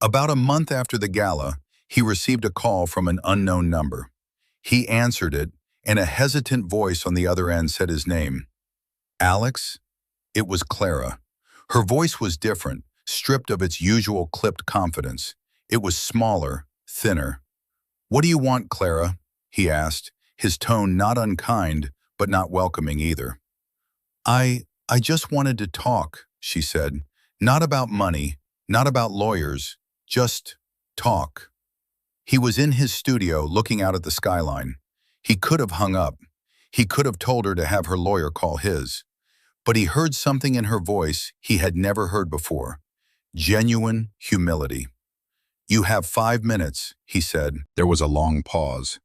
About a month after the gala, he received a call from an unknown number. He answered it, and a hesitant voice on the other end said his name. Alex? It was Clara. Her voice was different, stripped of its usual clipped confidence. It was smaller, thinner. "What do you want, Clara?" he asked, his tone not unkind, but not welcoming either. I just wanted to talk," she said. "Not about money, not about lawyers, just talk." He was in his studio looking out at the skyline. He could have hung up. He could have told her to have her lawyer call his. But he heard something in her voice he had never heard before. Genuine humility. "You have 5 minutes," he said. There was a long pause.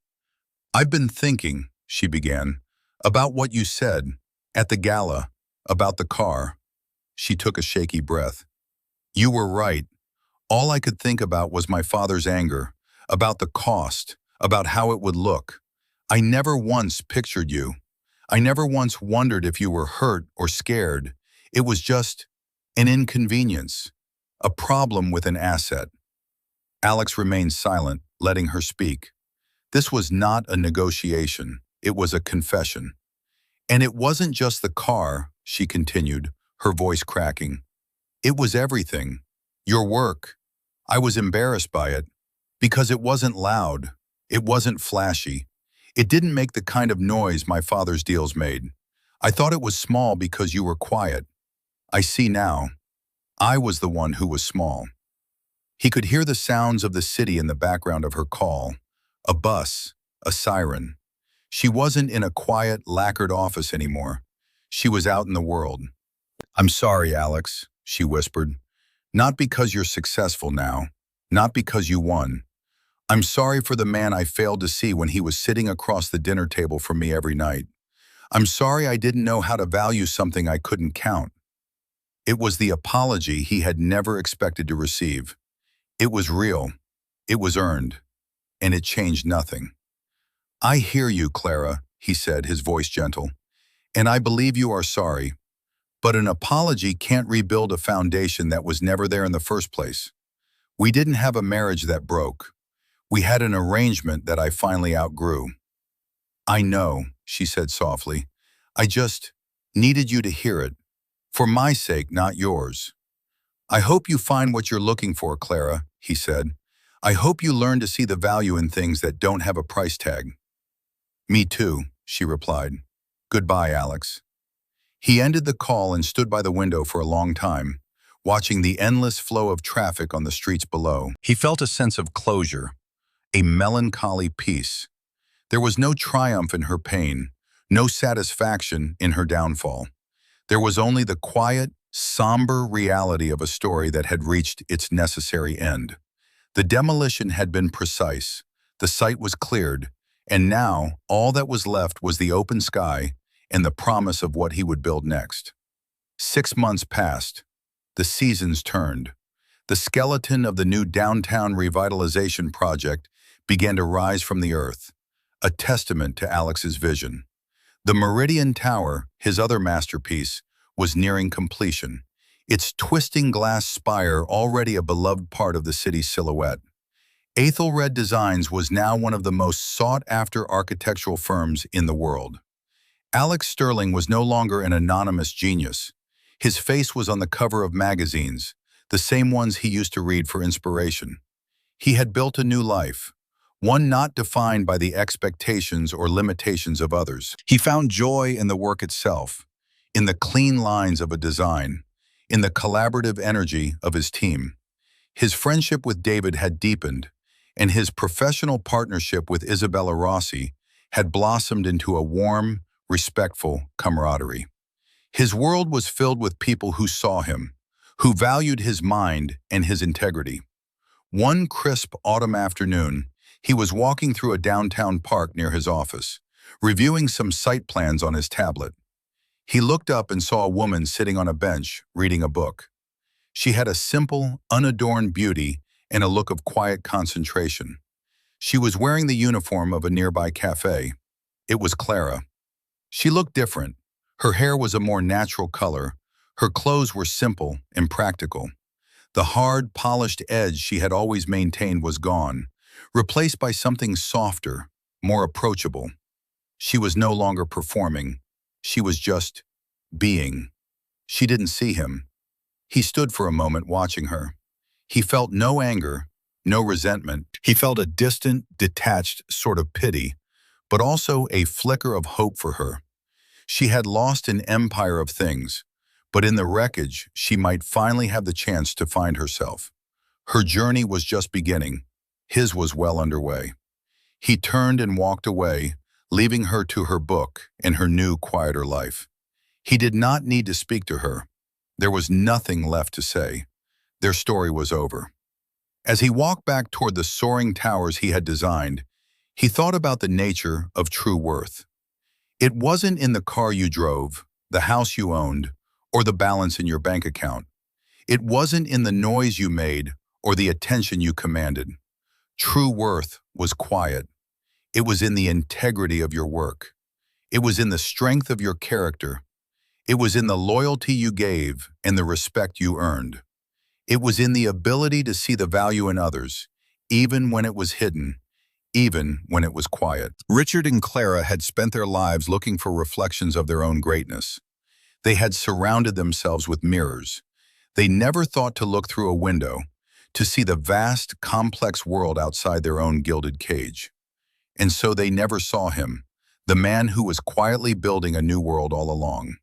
"I've been thinking," she began, "about what you said, at the gala, about the car." She took a shaky breath. "You were right. All I could think about was my father's anger, about the cost, about how it would look. I never once pictured you. I never once wondered if you were hurt or scared. It was just an inconvenience, a problem with an asset." Alex remained silent, letting her speak. This was not a negotiation. It was a confession. "And it wasn't just the car," she continued, her voice cracking. "It was everything. Your work. I was embarrassed by it, because it wasn't loud. It wasn't flashy. It didn't make the kind of noise my father's deals made. I thought it was small because you were quiet. I see now. I was the one who was small." He could hear the sounds of the city in the background of her call. A bus, a siren. She wasn't in a quiet, lacquered office anymore. She was out in the world. "I'm sorry, Alex," she whispered. "Not because you're successful now. Not because you won. I'm sorry for the man I failed to see when he was sitting across the dinner table from me every night. I'm sorry I didn't know how to value something I couldn't count." It was the apology he had never expected to receive. It was real. It was earned. And it changed nothing. "I hear you, Clara," he said, his voice gentle. "And I believe you are sorry. But an apology can't rebuild a foundation that was never there in the first place. We didn't have a marriage that broke. We had an arrangement that I finally outgrew." "I know," she said softly. "I just needed you to hear it. For my sake, not yours." "I hope you find what you're looking for, Clara," he said. "I hope you learn to see the value in things that don't have a price tag." "Me too," she replied. "Goodbye, Alex." He ended the call and stood by the window for a long time, watching the endless flow of traffic on the streets below. He felt a sense of closure, a melancholy peace. There was no triumph in her pain, no satisfaction in her downfall. There was only the quiet, somber reality of a story that had reached its necessary end. The demolition had been precise, the site was cleared, and now all that was left was the open sky and the promise of what he would build next. 6 months passed. The seasons turned. The skeleton of the new downtown revitalization project began to rise from the earth, a testament to Alex's vision. The Meridian Tower, his other masterpiece, was nearing completion. its twisting glass spire already a beloved part of the city's silhouette. Athelred Designs was now one of the most sought-after architectural firms in the world. Alex Sterling was no longer an anonymous genius. His face was on the cover of magazines, the same ones he used to read for inspiration. He had built a new life, one not defined by the expectations or limitations of others. He found joy in the work itself, in the clean lines of a design, in the collaborative energy of his team. His friendship with David had deepened, and his professional partnership with Isabella Rossi had blossomed into a warm, respectful camaraderie. His world was filled with people who saw him, who valued his mind and his integrity. One crisp autumn afternoon, he was walking through a downtown park near his office, reviewing some site plans on his tablet. He looked up and saw a woman sitting on a bench, reading a book. She had a simple, unadorned beauty and a look of quiet concentration. She was wearing the uniform of a nearby cafe. It was Clara. She looked different. Her hair was a more natural color. Her clothes were simple and practical. The hard, polished edge she had always maintained was gone, replaced by something softer, more approachable. She was no longer performing. She was just being. She didn't see him. He stood for a moment watching her. He felt no anger, no resentment. He felt a distant, detached sort of pity, but also a flicker of hope for her. She had lost an empire of things, but in the wreckage, she might finally have the chance to find herself. Her journey was just beginning. His was well underway. He turned and walked away, leaving her to her book and her new, quieter life. He did not need to speak to her. There was nothing left to say. Their story was over. As he walked back toward the soaring towers he had designed, he thought about the nature of true worth. It wasn't in the car you drove, the house you owned, or the balance in your bank account. It wasn't in the noise you made or the attention you commanded. True worth was quiet. It was in the integrity of your work. It was in the strength of your character. It was in the loyalty you gave and the respect you earned. It was in the ability to see the value in others, even when it was hidden, even when it was quiet. Richard and Clara had spent their lives looking for reflections of their own greatness. They had surrounded themselves with mirrors. They never thought to look through a window, to see the vast, complex world outside their own gilded cage. And so they never saw him, the man who was quietly building a new world all along.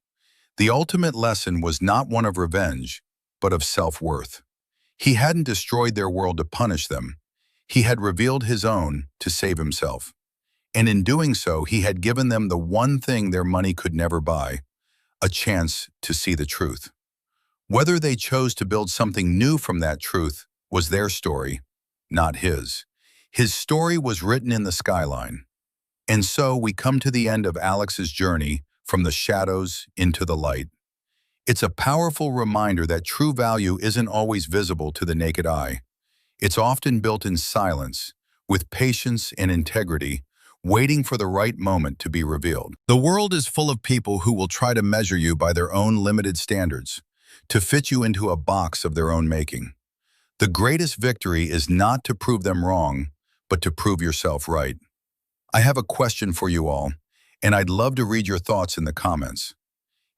The ultimate lesson was not one of revenge, but of self-worth. He hadn't destroyed their world to punish them. He had revealed his own to save himself. And in doing so, he had given them the one thing their money could never buy, a chance to see the truth. Whether they chose to build something new from that truth was their story, not his. His story was written in the skyline. And so we come to the end of Alex's journey from the shadows into the light. It's a powerful reminder that true value isn't always visible to the naked eye. It's often built in silence, with patience and integrity, waiting for the right moment to be revealed. The world is full of people who will try to measure you by their own limited standards, to fit you into a box of their own making. The greatest victory is not to prove them wrong, but to prove yourself right. I have a question for you all, and I'd love to read your thoughts in the comments.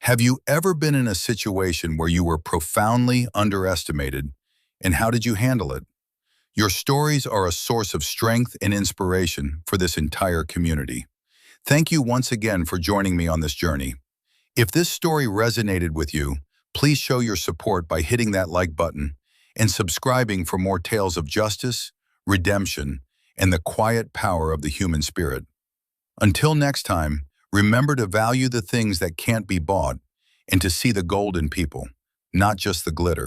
Have you ever been in a situation where you were profoundly underestimated, and how did you handle it? Your stories are a source of strength and inspiration for this entire community. Thank you once again for joining me on this journey. If this story resonated with you, please show your support by hitting that like button and subscribing for more tales of justice, redemption, and the quiet power of the human spirit. Until next time, remember to value the things that can't be bought and to see the gold in people, not just the glitter.